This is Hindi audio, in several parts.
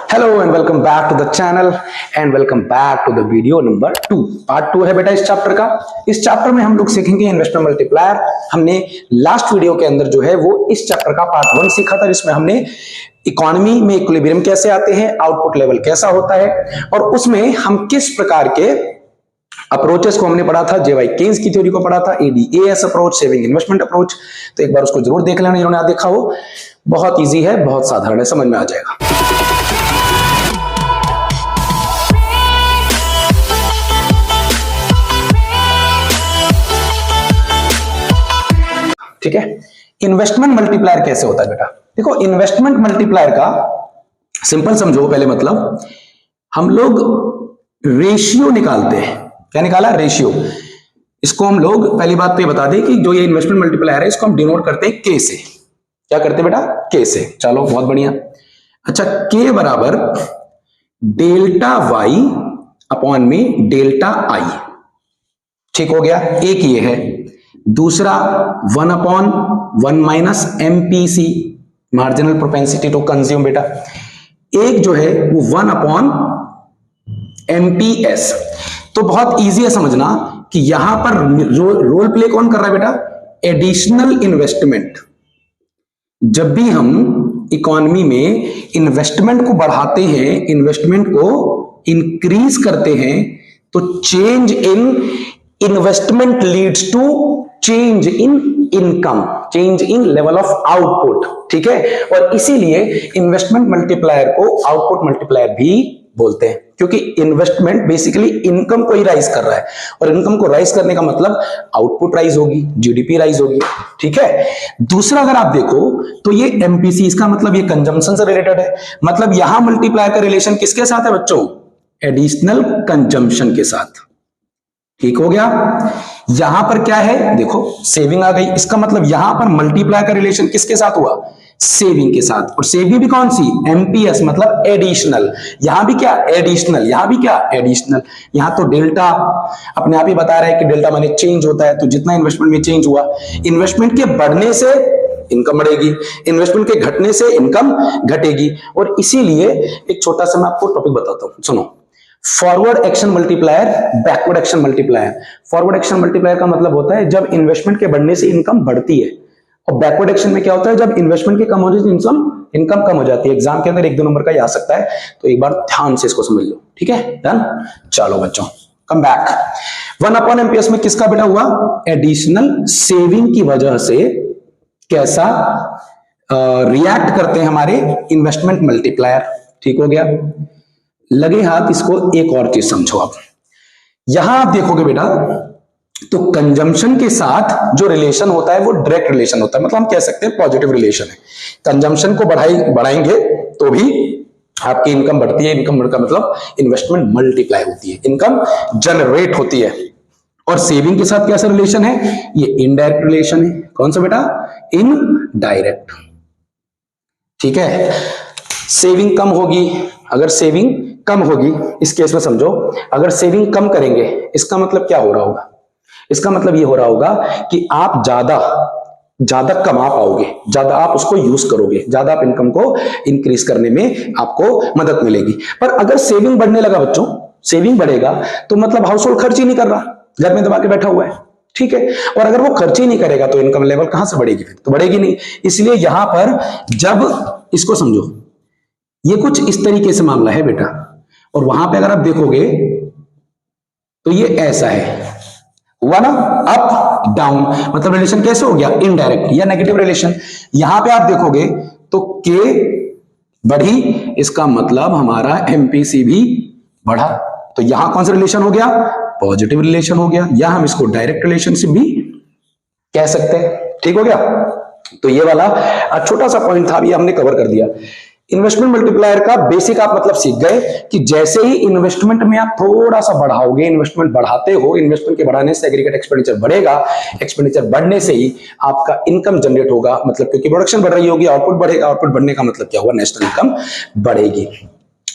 Hello and welcome back to the channel and welcome back to the video number 2। Part 2 है बेटा इस चैप्टर का। इस चैप्टर में हम लोग सीखेंगे इन्वेस्टमेंट मल्टीप्लायर। हमने लास्ट वीडियो के अंदर जो है वो इस चैप्टर का पार्ट 1 सीखा था, जिसमें हमने इकोनॉमी में इक्विलिब्रियम कैसे आते हैं, आउटपुट लेवल कैसा होता है, और उसमें हम किस प्रकार के अप्रोचेस को हमने पढ़ा था। जेवाई केन्स की थ्योरी को पढ़ा था, ADAS approach, saving investment approach. तो एक बार उसको जरूर देख लेना जिन्होंने देखा हो। बहुत इजी है, बहुत साधारण है, समझ में आ जाएगा। ठीक है, इन्वेस्टमेंट मल्टीप्लायर कैसे होता है बेटा? देखो, इन्वेस्टमेंट मल्टीप्लायर का सिंपल समझो। पहले मतलब हम लोग रेशियो निकालते हैं। क्या निकाला? रेशियो। इसको हम लोग पहली बात तो ये बता दें कि जो ये इन्वेस्टमेंट मल्टीप्लायर है इसको हम डिनोट करते हैं के से। क्या करते हैं बेटा? के से। चलो बहुत बढ़िया। अच्छा, के बराबर डेल्टा वाई अपॉन में डेल्टा आई। ठीक हो गया। एक ये है। दूसरा 1 upon 1 minus MPC, marginal propensity to consume बेटा। एक जो है वो 1 अपॉन एमपीएस। तो बहुत इजी है समझना कि यहां पर रोल प्ले कौन कर रहा है बेटा? Additional investment. जब भी हम इकोनॉमी में इन्वेस्टमेंट को बढ़ाते हैं, इन्वेस्टमेंट को इंक्रीज करते हैं, तो change in investment leads to change in income, change in level of output. ठीक है, और इसीलिए इन्वेस्टमेंट मल्टीप्लायर को आउटपुट मल्टीप्लायर भी बोलते हैं, क्योंकि इन्वेस्टमेंट बेसिकली इनकम को ही राइज कर रहा है, और इनकम को राइज करने का मतलब आउटपुट राइज होगी, जीडीपी राइज होगी। ठीक है। दूसरा अगर आप देखो तो ये एमपीसी, इसका मतलब ये कंजम्पशन से रिलेटेड है। मतलब यहां मल्टीप्लायर का रिलेशन किसके साथ है बच्चों? एडिशनल कंजम्पशन के साथ। ठीक हो गया। यहां पर क्या है? देखो, सेविंग आ गई। इसका मतलब यहां पर मल्टीप्लाई का रिलेशन किसके साथ हुआ? सेविंग के साथ। और सेविंग भी कौन सी? एमपीएस, मतलब एडिशनल। यहां भी क्या? एडिशनल। यहां भी क्या? एडिशनल। यहां तो डेल्टा अपने आप ही बता रहा है कि डेल्टा माने चेंज होता है। तो जितना इन्वेस्टमेंट में चेंज हुआ, इन्वेस्टमेंट के बढ़ने से इनकम बढ़ेगी, इन्वेस्टमेंट के घटने से इनकम घटेगी। और इसीलिए एक छोटा सा मैं आपको टॉपिक बताता हूं, सुनो। Forward action multiplier, backward action multiplier. Forward action multiplier का मतलब होता है जब इन्वेस्टमेंट के बढ़ने से इनकम बढ़ती है, और बैकवर्ड एक्शन में क्या होता है? जब इन्वेस्टमेंट के कम होने से इनकम कम हो जाती है। एग्जाम के अंदर 1-2 नंबर का ही आ सकता है, तो एक बार ध्यान से इसको समझ लो। ठीक है, डन। चलो बच्चों, कम बैक। 1 अपॉन एमपीएस में किसका बेटा हुआ? एडिशनल सेविंग की वजह से कैसा रिएक्ट करते हैं हमारे इन्वेस्टमेंट मल्टीप्लायर। ठीक हो गया। लगे हाथ, इसको एक और चीज समझो आप। यहां आप देखोगे बेटा तो कंजम्पशन के साथ जो रिलेशन होता है वो डायरेक्ट रिलेशन होता है, मतलब हम कह सकते हैं पॉजिटिव रिलेशन है। कंजम्पशन को बढ़ाएंगे तो भी आपकी इनकम बढ़ती है। इनकम का मतलब इन्वेस्टमेंट मल्टीप्लाई होती है, इनकम जनरेट होती है। और सेविंग के साथ कैसा रिलेशन है? ये इनडायरेक्ट रिलेशन है। कौन सा बेटा? इनडायरेक्ट। ठीक है। सेविंग कम होगी। अगर सेविंग कम होगी, इस केस में समझो, अगर सेविंग कम करेंगे, इसका मतलब क्या हो रहा होगा? इसका मतलब ये हो रहा होगा कि आप ज्यादा कमा पाओगे, ज्यादा आप उसको यूज करोगे, ज्यादा आप इनकम को इंक्रीज करने में आपको मदद मिलेगी। पर अगर सेविंग बढ़ने लगा बच्चों, सेविंग बढ़ेगा तो मतलब हाउस होल्ड खर्च ही नहीं कर रहा, घर में दबा के बैठा हुआ है। ठीक है। और अगर वो खर्च ही नहीं करेगा तो इनकम लेवल कहां से बढ़ेगी? फिर तो बढ़ेगी नहीं। इसलिए यहां पर जब इसको समझो, ये कुछ इस तरीके से मामला है बेटा, और वहां पे अगर आप देखोगे तो ये ऐसा है, हुआ ना, अप डाउन। मतलब रिलेशन कैसे हो गया? इनडायरेक्ट या नेगेटिव रिलेशन। यहां पे आप देखोगे तो के बढ़ी, इसका मतलब हमारा एमपीसी भी बढ़ा। तो यहां कौन सा रिलेशन हो गया? पॉजिटिव रिलेशन हो गया, या हम इसको डायरेक्ट रिलेशनशिप भी कह सकते हैं। ठीक हो गया। तो ये वाला छोटा सा पॉइंट था, अभी हमने कवर कर दिया। इन्वेस्टमेंट मल्टीप्लायर का बेसिक आप मतलब सीख गए कि जैसे ही इन्वेस्टमेंट में आप थोड़ा सा बढ़ाओगे, इन्वेस्टमेंट बढ़ाते हो, इन्वेस्टमेंट के बढ़ाने से एग्रीगेट एक्सपेंडिचर बढ़ेगा, एक्सपेंडिचर बढ़ने से ही आपका इनकम जनरेट होगा, मतलब क्योंकि प्रोडक्शन बढ़ रही होगी, आउटपुट बढ़ेगा, आउटपुट बढ़ने का मतलब क्या हुआ? नेशनल इनकम बढ़ेगी,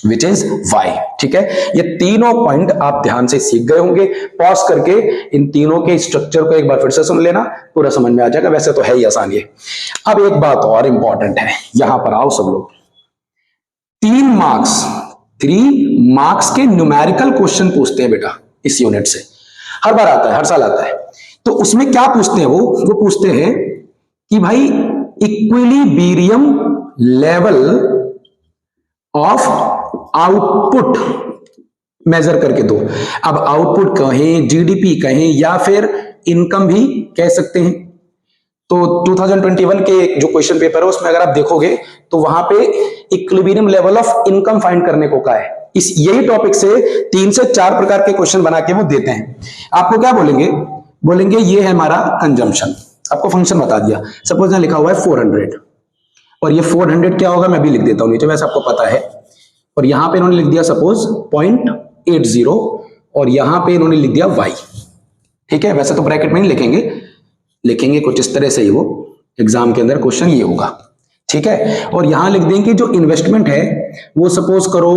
विच इज वाई। ठीक है, ये तीनों पॉइंट आप ध्यान से सीख गए होंगे। पॉज करके इन तीनों के स्ट्रक्चर को एक बार फिर से सुन लेना, पूरा समझ में आ जाएगा। वैसे तो है ही आसान ये। अब एक बात और इंपॉर्टेंट है, यहां पर आओ सब लोग। 3 मार्क्स के न्यूमेरिकल क्वेश्चन पूछते हैं बेटा इस यूनिट से, हर बार आता है, हर साल आता है। तो उसमें क्या पूछते हैं वो पूछते हैं कि भाई equilibrium level of output measure करके दो। अब आउटपुट कहें, जीडीपी कहें, या फिर इनकम भी कह सकते हैं। तो 2021 के जो क्वेश्चन पेपर है उसमें अगर आप देखोगे तो वहां पे equilibrium level of income find करने को कहा है। इस यही टॉपिक से 3 से 4 प्रकार के क्वेश्चन बना के वो देते हैं। आपको क्या बोलेंगे ये है हमारा कंजम्पशन, आपको फंक्शन बता दिया। सपोज यहां लिखा हुआ है 400, और ये 400 क्या होगा मैं भी लिख देता हूं नीचे, वैसे आपको पता है। और यहां पे इन्होंने लिख दिया सपोज 0.80, और यहां पे इन्होंने लिख दिया y। ठीक है, वैसे तो ब्रैकेट में नहीं लिखेंगे कुछ इस तरह से ही, वो एग्जाम के अंदर क्वेश्चन ये होगा। ठीक है, और यहां लिख देंगे जो इन्वेस्टमेंट है वो सपोज करो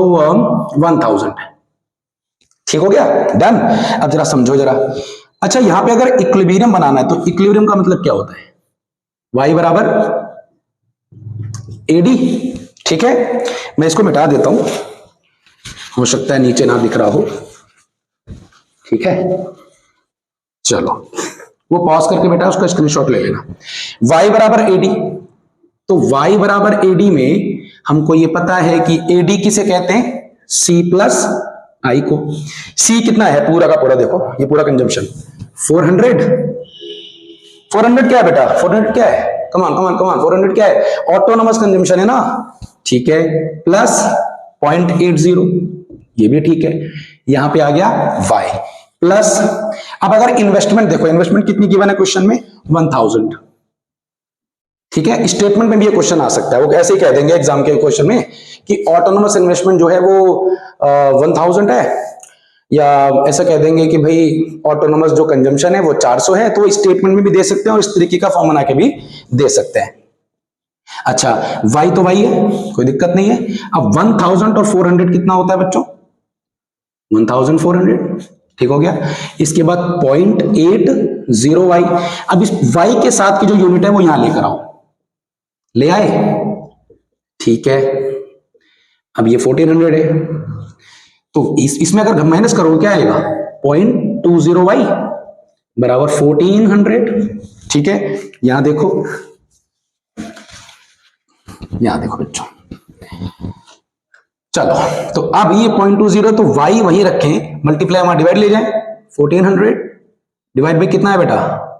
1000 है। ठीक हो गया, डन। अब जरा समझो जरा। अच्छा, यहां पे अगर इक्विलिब्रियम बनाना है तो इक्विलिब्रियम का मतलब क्या होता है? y बराबर AD। ठीक है, मैं इसको मिटा देता हूं, हो सकता है नीचे ना दिख रहा हो। ठीक है, चलो वो पॉज करके बेटा उसका स्क्रीनशॉट ले लेना। y बराबर AD, तो y बराबर AD में हमको ये पता है कि AD किसे कहते हैं? C प्लस I को। C कितना है पूरा का पूरा, देखो ये पूरा कंजम्पशन 400 क्या है बेटा? 400 क्या है? कमान 400 क्या है? ऑटोनोमस कंजम्पशन है ना। ठीक है, प्लस 0.80, ये भी ठीक है। यहां पे आ गया y प्लस, अब अगर इन्वेस्टमेंट देखो, इन्वेस्टमेंट कितनी गिवन है क्वेश्चन में? 1000। ठीक है, स्टेटमेंट में भी ये क्वेश्चन आ सकता है, वो ऐसे ही कह देंगे एग्जाम के क्वेश्चन में कि ऑटोनोमस इन्वेस्टमेंट जो है वो 1000 है, या ऐसा कह देंगे कि भाई ऑटोनोमस जो कंजम्पशन है वो 400 है। तो स्टेटमेंट में भी दे सकते हैं और इस तरीके का फॉर्म बना के भी दे सकते हैं। अच्छा, y तो y है, कोई दिक्कत नहीं है। अब 1000 और 400 कितना होता है बच्चों? 1400। ठीक हो गया। इसके बाद 0.80y। अब इस y के साथ की जो यूनिट है वो यहां लेकर आओ, ले आए? ठीक है, अब ये 1400 है, तो इसमें अगर माइनस करो क्या आएगा? 0.20y बराबर 1400। ठीक है, यहां देखो बच्चों, चलो तो अब ये 0.20, तो y वही रखें, मल्टीप्लाई वहां डिवाइड ले जाए, 1400 डिवाइड बाई कितना है बेटा?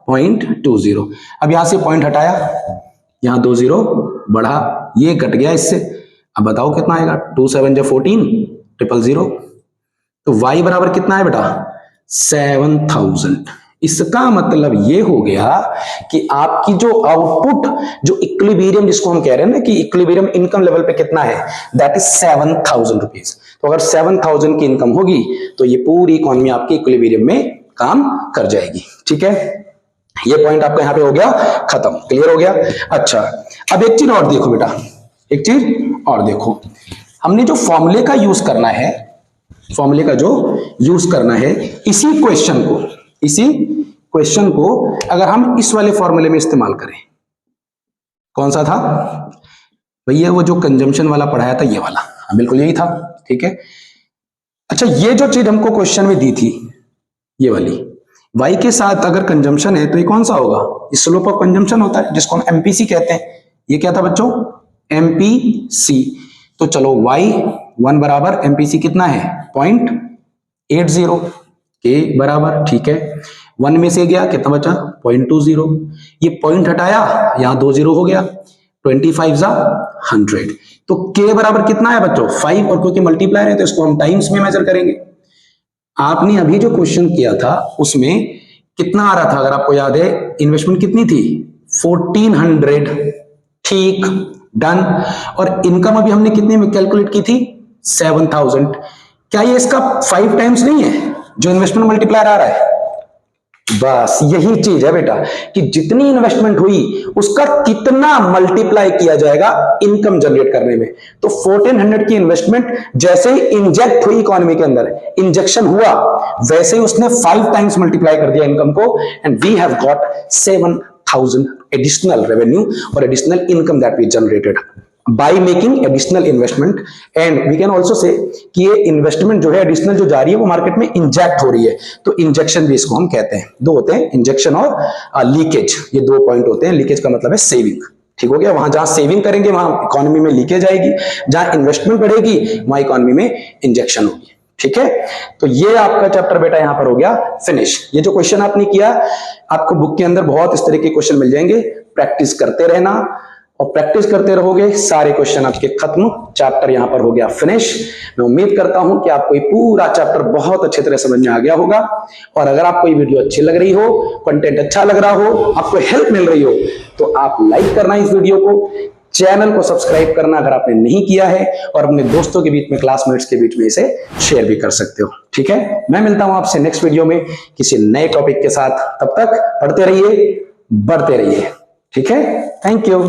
0.20। अब यहां से पॉइंट हटाया, यहां 2 0 बढ़ा, ये कट गया इससे। अब बताओ कितना आएगा? 2 7 14 000। तो y बराबर कितना है बेटा? 7000। इसका मतलब ये हो गया कि आपकी जो आउटपुट, जो इक्विलिब्रियम जिसको हम कह रहे हैं ना कि इक्विलिब्रियम इनकम लेवल पे कितना है, दैट इज 7000 रुपीज। तो अगर 7000 की इनकम होगी तो ये पूरी इकोनॉमी आपकी इक्विलिब्रियम में काम कर जाएगी। ठीक है, ये पॉइंट आपका यहां पे हो गया खत्म, क्लियर हो गया। अच्छा, अब एक चीज और देखो बेटा, एक चीज और देखो, हमने जो फॉर्मूले का यूज करना है, इसी क्वेश्चन को अगर हम इस वाले फॉर्मूले में इस्तेमाल करें, कौन सा था भैया? वो जो कंजम्पशन वाला पढ़ाया था, ये वाला। हाँ, बिल्कुल यही था। ठीक है, अच्छा, ये जो चीज हमको क्वेश्चन में दी थी, ये वाली y के साथ अगर कंजम्पशन है तो ये कौन सा होगा? ये स्लोप ऑफ कंजम्पशन होता है, जिसको हम MPC कहते हैं। ये क्या था बच्चों? MPC। तो चलो y1 बराबर MPC कितना है? 0.80 के बराबर। ठीक है, 1 में से गया, कितना बचा? 0.20। ये पॉइंट हटाया, यहां 2 0 हो गया, 25 100। तो k बराबर कितना है बच्चों? 5, और क्योंकि मल्टीप्लायर है तो इसको हम टाइम्स में मेजर करेंगे। आपने अभी जो क्वेश्चन किया था उसमें कितना आ रहा था अगर आपको याद है? इन्वेस्टमेंट कितनी थी? 1400। ठीक, डन। और इनकम अभी हमने कितने में कैलकुलेट की थी? 7000। क्या ये इसका 5 टाइम्स नहीं है जो इन्वेस्टमेंट मल्टीप्लायर आ रहा है? बस यही चीज है बेटा कि जितनी इन्वेस्टमेंट हुई उसका कितना मल्टीप्लाई किया जाएगा इनकम जनरेट करने में। तो 1400 की इन्वेस्टमेंट जैसे ही इंजेक्ट हुई इकोनॉमी के अंदर, इंजेक्शन हुआ, वैसे ही उसने 5 टाइम्स मल्टीप्लाई कर दिया इनकम को, and we have got 7000 additional revenue और additional income that we generated by making additional investment. And we can also say कि ये इन्वेस्टमेंट जो है एडिशनल जो जा रही है वो मार्केट में इंजेक्ट हो रही है, तो इंजेक्शन भी इसको हम कहते हैं। दो होते हैं, इंजेक्शन और लीकेज, ये दो पॉइंट होते हैं। लीकेज का मतलब है सेविंग, ठीक हो गया। वहां जहां सेविंग करेंगे वहां इकोनॉमी में लीकेज आएगी, जहां इन्वेस्टमेंट बढ़ेगी वहां इकोनॉमी में इंजेक्शन होगी, ठीक है। तो ये आपका चैप्टर बेटा यहां पर हो गया फिनिश। ये जो क्वेश्चन आपने किया, आपको बुक के अंदर बहुत इस तरह के क्वेश्चन मिल जाएंगे, प्रैक्टिस करते रहना, और प्रैक्टिस करते रहोगे सारे क्वेश्चन आपके खत्म, चैप्टर यहां पर हो गया फिनिश। मैं उम्मीद करता हूं कि आपको ये पूरा चैप्टर बहुत अच्छे तरह समझ में आ गया होगा। और अगर आपको ये वीडियो अच्छी लग रही हो, कंटेंट अच्छा लग रहा हो, आपको हेल्प मिल रही हो, तो आप लाइक करना इस वीडियो को, चैनल को सब्सक्राइब करना अगर आपने नहीं किया है, और अपने दोस्तों के बीच में, क्लासमेट्स के बीच में इसे शेयर भी कर सकते हो, ठीक है। मैं मिलता हूं आपसे नेक्स्ट वीडियो में किसी नए टॉपिक के साथ। तब तक पढ़ते रहिए, बढ़ते रहिए, ठीक है। Thank you.